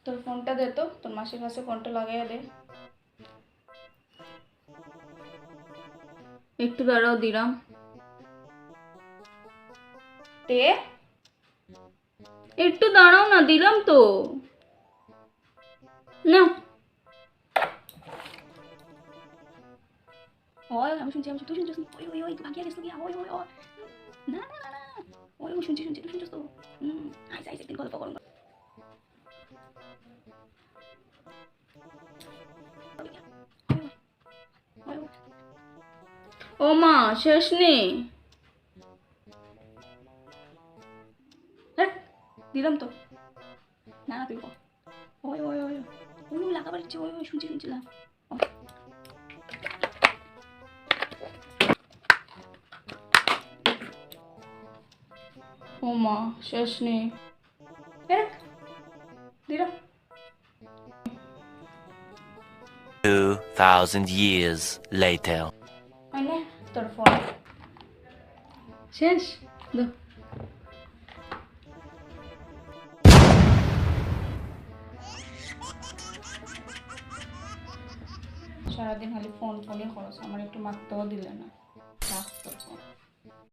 তোর ফোনটা দে তো, তোর মাসির কাছে ফোনটা লাগাইয়া দে। একটু দাঁড়াও দিলাম। দে, একটু দাঁড়াও না, দিলাম তো। না ওই আমি শুনছি, তুই শুনছিস? ওই ওই ওই ভাগিয়া গেছিস গিয়া, ওই ওই ওই না না না না, ওই ওই শুনছি তুই শুনছিস তো? আইসা আইসা একদিন গল্প করুন। ও মা, শেষ নেই। দিলাম তো। না না তুই কর। ওই ওই ওই ওই ওই লাগাবার ইচ্ছে, ওই ওই শুনছিলাম। ও মা, শেষ নেই। দিলাম। 2,000 years later. মানে তোর ফোন শেষ। দো। সারাদিন খালি ফোন ফোনই খরচ, আমার একটু মারতেও দিলে না।